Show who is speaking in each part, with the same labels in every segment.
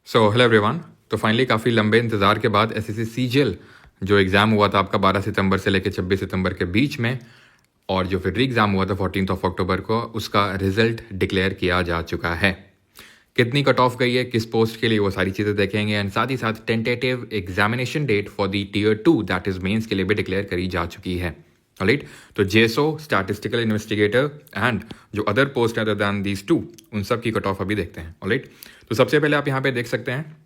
Speaker 1: So hello everyone. तो finally काफ़ी लंबे इंतज़ार के बाद एसएससी सीजीएल जो एग्ज़ाम हुआ था आपका 12 सितंबर से लेकर 26 सितंबर के बीच में, और जो फिर एग्ज़ाम हुआ था 14 अक्टूबर को, उसका रिजल्ट डिक्लेयर किया जा चुका है। कितनी कट ऑफ गई है, किस पोस्ट के लिए, वो सारी चीज़ें देखेंगे। एंड साथ ही साथ tentative examination date for the tier 2 that is mains के लिए भी डिक्लेयर करी जा चुकी है। राइट, तो जेएसओ, स्टैटिस्टिकल इन्वेस्टिगेटर एंड जो other post other than these two, उन सब की कट ऑफ अभी देखते हैं। राइट, तो सबसे पहले आप यहाँ पे देख सकते हैं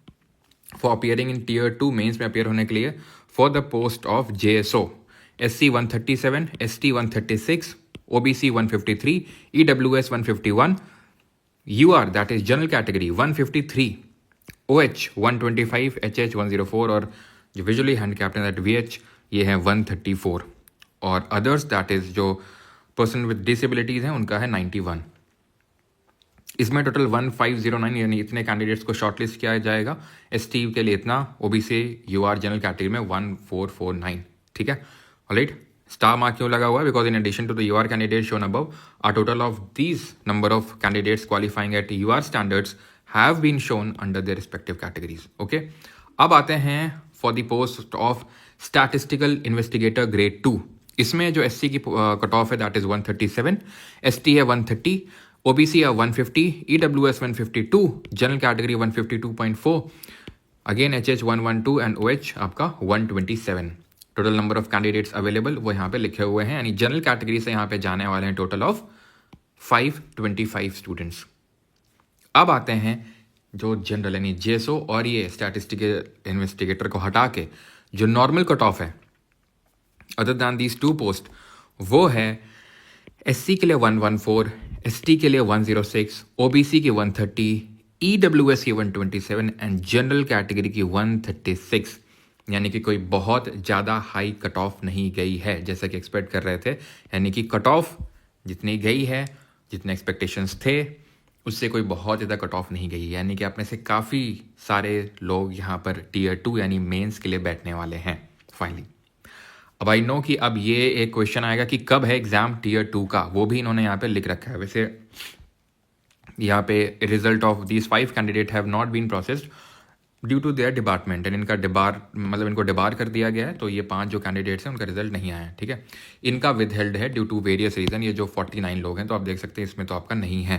Speaker 1: for appearing in tier 2 mains में अपियर होने के लिए for the post of JSO, SC 137, ST 136, OBC 153, EWS 151, UR that is general category 153, OH 125, HH 104 और जो विजुअली हैंडीकैप्ड है दैट VH ये है 134, और अदर्स दैट इज जो पर्सन विद डिसेबिलिटीज हैं उनका है 91। इसमें टोटल 1509 यानी इतने कैंडिडेट्स को शॉर्टलिस्ट किया जाएगा। ST के लिए इतना, OBC UR जनरल कैटेगरी में 1449। ठीक है, ऑलराइट। स्टार मार्क क्यों लगा हुआ है? Because in addition to the UR candidate shown above, a total of these number of candidates qualifying at UR standards have been shown under their respective categories. Okay, अब आते हैं for the post of statistical investigator grade 2। इसमें जो SC की cut off है that is 137, ST है 130, OBC है 150, EWS 152, general category 152.4, again HH 112 and OH आपका 127। Total number of candidates available वो यहाँ पे लिखे हुए हैं, यानी जनरल कैटेगरी से यहाँ पे जाने वाले हैं टोटल ऑफ 525 स्टूडेंट्स। अब आते हैं जो जनरल यानी जेएसओ और ये स्टैटिस्टिकल इन्वेस्टिगेटर को हटा के जो नॉर्मल कट ऑफ है other than these two post, वो है SC के लिए 114, ST के लिए 106, OBC की 130, EWS की 127 एंड जनरल कैटेगरी की 136। यानी कि कोई बहुत ज़्यादा हाई कट ऑफ नहीं गई है जैसा कि एक्सपेक्ट कर रहे थे। यानी कि कट ऑफ जितनी गई है, जितने एक्सपेक्टेशंस थे, उससे कोई बहुत ज़्यादा कट ऑफ नहीं गई। यानी कि आप में से काफ़ी सारे लोग यहाँ पर टीयर 2 यानी मेंस के लिए बैठने वाले हैं फाइनली। अब आई नो कि अब ये एक क्वेश्चन आएगा कि कब है एग्जाम टीयर 2 का, वो भी इन्होंने यहाँ पे लिख रखा है। वैसे यहाँ पे result of these 5 candidate have not been processed due to their department, and इनका डिबार मतलब इनको डिबार कर दिया गया है। तो ये 5 जो कैंडिडेट्स हैं उनका रिजल्ट नहीं आया है। ठीक है, इनका विदहेल्ड है ड्यू टू वेरियस रीजन। ये जो 49 लोग हैं तो आप देख सकते हैं इसमें तो आपका नहीं है।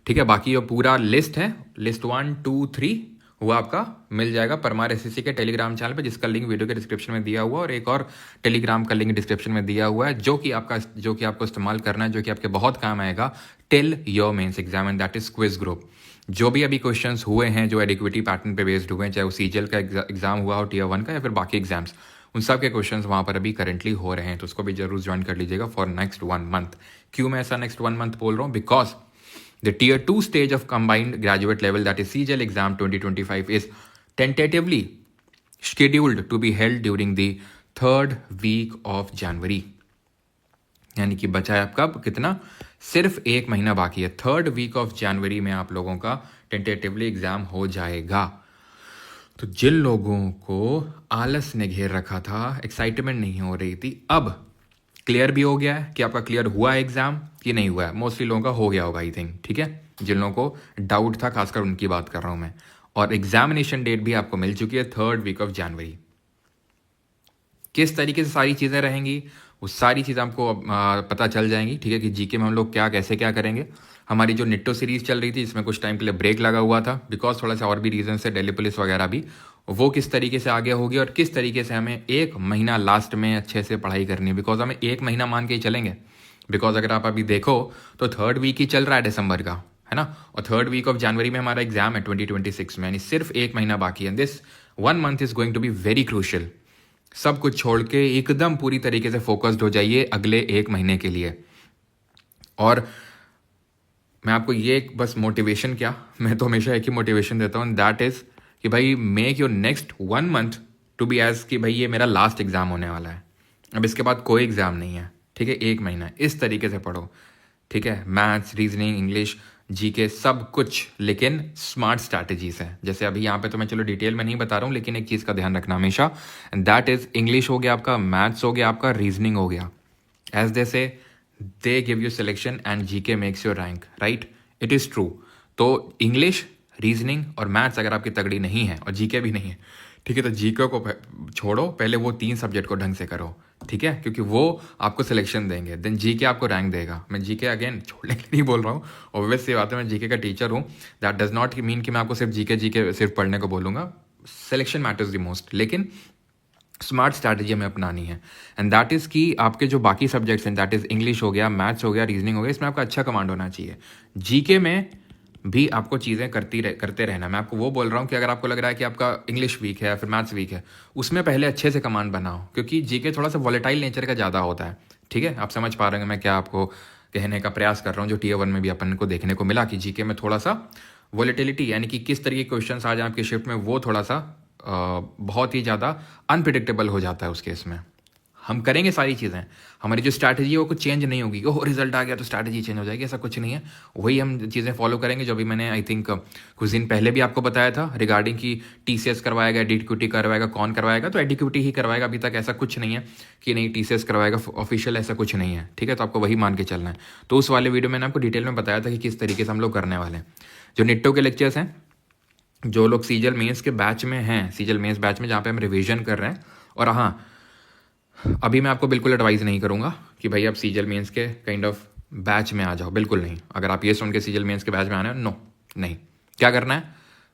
Speaker 1: ठीक है, बाकी ये पूरा लिस्ट है, लिस्ट 1 2 3 वो आपका मिल जाएगा परमार SSC के टेलीग्राम चैनल पे, जिसका लिंक वीडियो के डिस्क्रिप्शन में दिया हुआ है, और एक और टेलीग्राम का लिंक डिस्क्रिप्शन में दिया हुआ है जो कि आपको इस्तेमाल करना है, जो कि आपके बहुत काम आएगा till your mains exam, and that is quiz group. जो भी अभी क्वेश्चंस हुए हैं जो एडिक्विटी पैटर्न पे बेस्ड हुए हैं, चाहे वो सीजीएल का एग्जाम हुआ हो, टीयर 1 का, या फिर बाकी एग्जाम्स, उन सब के क्वेश्चंस वहाँ पर अभी करंटली हो रहे हैं। तो उसको भी जरूर ज्वाइन कर लीजिएगा फॉर नेक्स्ट 1 मंथ। क्यों मैं ऐसा नेक्स्ट 1 मंथ बोल रहा हूँ? Because the tier 2 stage of combined graduate level that is CGL exam 2025 is tentatively scheduled to be held during the 3rd week of January। यानी कि बचा है आपका कितना, सिर्फ 1 महीना बाकी है। 3rd week of January में आप लोगों का टेंटेटिवली एग्जाम हो जाएगा। तो जिन लोगों को आलस ने घेर रखा था, एक्साइटमेंट नहीं हो रही थी, अब क्लियर भी हो गया है कि आपका क्लियर हुआ है एग्जाम कि नहीं हुआ है। मोस्टली लोगों का हो गया होगा आई थिंक। ठीक है, जिन लोगों को डाउट था खासकर उनकी बात कर रहा हूं मैं। और एग्जामिनेशन डेट भी आपको मिल चुकी है 3rd week of January। किस तरीके से सारी चीज़ें रहेंगी वो सारी चीज़ें आपको पता चल जाएंगी। ठीक है, कि जीके में हम लोग कैसे क्या करेंगे। हमारी जो निट्टो सीरीज चल रही थी इसमें कुछ टाइम के लिए ब्रेक लगा हुआ था बिकॉज थोड़ा सा और भी रीजन से, दिल्ली पुलिस वगैरह भी, वो किस तरीके से आगे होगी और किस तरीके से हमें 1 महीना लास्ट में अच्छे से पढ़ाई करनी है। बिकॉज हमें 1 महीना मान के ही चलेंगे। बिकॉज अगर आप अभी देखो तो 3rd week ही चल रहा है दिसंबर का, है ना, और 3rd week of January में हमारा एग्जाम है 2026 में, यानी सिर्फ 1 महीना बाकी है। This 1 month is going to be very crucial. सब कुछ छोड़ के एकदम पूरी तरीके से फोकस्ड हो जाइए अगले 1 महीने के लिए। और मैं आपको ये एक बस मोटिवेशन, क्या, मैं तो हमेशा एक ही मोटिवेशन देता हूँ, दैट इज कि भाई make your next 1 month to be as कि भाई ये मेरा लास्ट एग्जाम होने वाला है, अब इसके बाद कोई एग्जाम नहीं है। ठीक है, 1 महीना इस तरीके से पढ़ो। ठीक है, मैथ्स, रीजनिंग, इंग्लिश, जीके सब कुछ, लेकिन स्मार्ट स्ट्रैटेजीज है। जैसे अभी यहाँ पे तो मैं चलो डिटेल में नहीं बता रहा हूँ, लेकिन एक चीज़ का ध्यान रखना हमेशा, दैट इज इंग्लिश हो गया आपका, मैथ्स हो गया आपका, रीजनिंग हो गया। एज दे से they give you selection and GK makes your rank, right, it is true. तो इंग्लिश, रीजनिंग और मैथ्स अगर आपकी तगड़ी नहीं है और जीके भी नहीं है, ठीक है, तो जीके को छोड़ो, पहले वो 3 सब्जेक्ट को ढंग से करो, ठीक है, क्योंकि वो आपको सिलेक्शन देंगे, देन जीके आपको रैंक देगा। मैं जीके अगेन छोड़ने के लिए नहीं बोल रहा हूँ, ऑब्वियस सी बात है, मैं जीके का टीचर हूँ, दैट डज नॉट मीन कि मैं आपको सिर्फ जीके सिर्फ पढ़ने को बोलूँगा, सिलेक्शन मैटर्स द मोस्ट, लेकिन स्मार्ट स्ट्रैटेजी हमें अपनानी है, एंड दैट इज़ कि आपके जो बाकी सब्जेक्ट्स हैं, दैट इज़ इंग्लिश हो गया, मैथ्स हो गया, रीजनिंग हो गया, इसमें आपका अच्छा कमांड होना चाहिए। जीके में भी आपको चीज़ें करते रहना। मैं आपको वो बोल रहा हूँ कि अगर आपको लग रहा है कि आपका इंग्लिश वीक है या फिर मैथ्स वीक है, उसमें पहले अच्छे से कमांड बनाओ, क्योंकि जीके थोड़ा सा वॉलेटाइल नेचर का ज़्यादा होता है, ठीक है। आप समझ पा रहे हैं मैं क्या आपको कहने का प्रयास कर रहा हूँ, जो Tier 1 में भी अपन को देखने को मिला कि जीके में थोड़ा सा वॉलेटिलिटी, यानी कि किस तरीके के क्वेश्चन आ जाए आपकी शिफ्ट में, वो थोड़ा सा बहुत ही ज़्यादा अनप्रिडिक्टेबल हो जाता है उस केस में। हम करेंगे सारी चीज़ें, हमारी जो स्ट्रैटेजी है वो कुछ चेंज नहीं होगी, ओह रिजल्ट आ गया तो स्ट्रैटेजी चेंज हो जाएगी, ऐसा कुछ नहीं है। वही हम चीज़ें फॉलो करेंगे जो भी मैंने आई थिंक कुछ दिन पहले भी आपको बताया था रिगार्डिंग कि TCS करवाएगा, एडिक्यूटी करवाएगा, कौन करवाएगा, तो एडिक्यूटी ही करवाएगा, अभी तक ऐसा कुछ नहीं है कि नहीं TCS करवाएगा ऑफिशियल, ऐसा कुछ नहीं है, ठीक है। तो आपको वही मान के चलना है। तो उस वाले वीडियो मैंने आपको डिटेल में बताया था कि किस तरीके से हम लोग करने वाले हैं। जो निट्टो के लेक्चर्स हैं, जो लोग सीजल मेंस के बैच में हैं, सीजल मेंस बैच में जहाँ पे हम रिवीजन कर रहे हैं, और हाँ अभी मैं आपको बिल्कुल एडवाइस नहीं करूँगा कि भाई आप सीजल मेंस के काइंड ऑफ बैच में आ जाओ, बिल्कुल नहीं। अगर आप ये सुन के सीजल मेंस के बैच में आना है, नो, नहीं। क्या करना है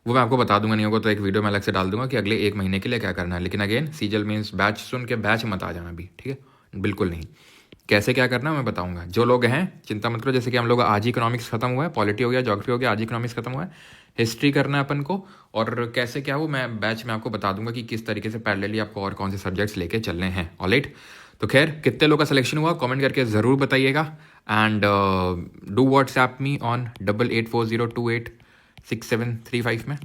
Speaker 1: वो मैं आपको बता दूंगा, नहीं होगा तो एक वीडियो में अलग से डाल दूंगा कि अगले 1 महीने के लिए क्या करना है, लेकिन अगेन सीजल मेंस बैच सुन के बैच मत आ जाना अभी, ठीक है, बिल्कुल नहीं। कैसे क्या करना है मैं बताऊंगा। जो लोग हैं चिंता मत करो, जैसे कि हम लोग आज ही इकोनॉमिक्स खत्म हुआ है, पॉलिटी हो गया, ज्योग्राफी हो गया, आज इकोनॉमिक्स खत्म हुआ है, हिस्ट्री करना है अपन को, और कैसे क्या वो मैं बैच में आपको बता दूंगा कि किस तरीके से पैरेलली आपको और कौन से सब्जेक्ट्स लेके चलने हैं। ऑलराइट, तो खैर कितने लोग का सिलेक्शन हुआ कमेंट करके ज़रूर बताइएगा, and do WhatsApp me on 8840286735 में,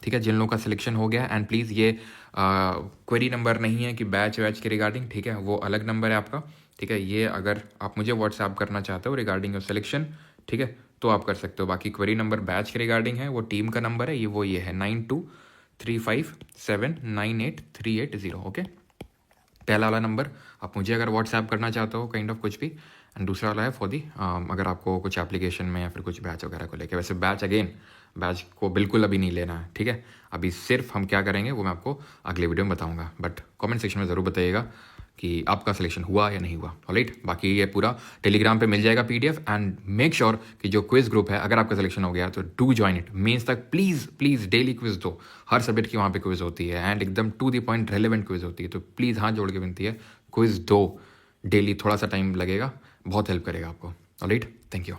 Speaker 1: ठीक है, जिन लोगों का सिलेक्शन हो गया। एंड प्लीज़ ये क्वेरी नंबर नहीं है कि बैच वैच के रिगार्डिंग, ठीक है, वो अलग नंबर है आपका, ठीक है। ये अगर आप मुझे व्हाट्सएप करना चाहते हो रिगार्डिंग योर सिलेक्शन, ठीक है, तो आप कर सकते हो। बाकी क्वेरी नंबर बैच के रिगार्डिंग है, वो टीम का नंबर है, ये है 9235798380, ओके। पहला वाला नंबर आप मुझे अगर व्हाट्सएप करना चाहते हो काइंड ऑफ कुछ भी, एंड दूसरा वाला है फॉर दी अगर आपको कुछ एप्लीकेशन में या फिर कुछ बैच वगैरह को लेके। वैसे बैच को बिल्कुल अभी नहीं लेना है, ठीक है। अभी सिर्फ हम क्या करेंगे वो मैं आपको अगले वीडियो में बताऊंगा, बट कमेंट सेक्शन में ज़रूर बताइएगा कि आपका सिलेक्शन हुआ या नहीं हुआ। ऑलराइट, बाकी ये पूरा टेलीग्राम पे मिल जाएगा PDF, एंड मेक श्योर कि जो क्विज ग्रुप है, अगर आपका सिलेक्शन हो गया तो डू ज्वाइन इट। मेंस तक प्लीज़ डेली क्विज दो, हर सब्जेक्ट की वहाँ पे क्विज होती है, एंड एकदम to the point relevant quiz होती है, तो प्लीज़ हाथ जोड़ के विनती है क्विज दो डेली, थोड़ा सा टाइम लगेगा, बहुत हेल्प करेगा आपको। Alright, thank you.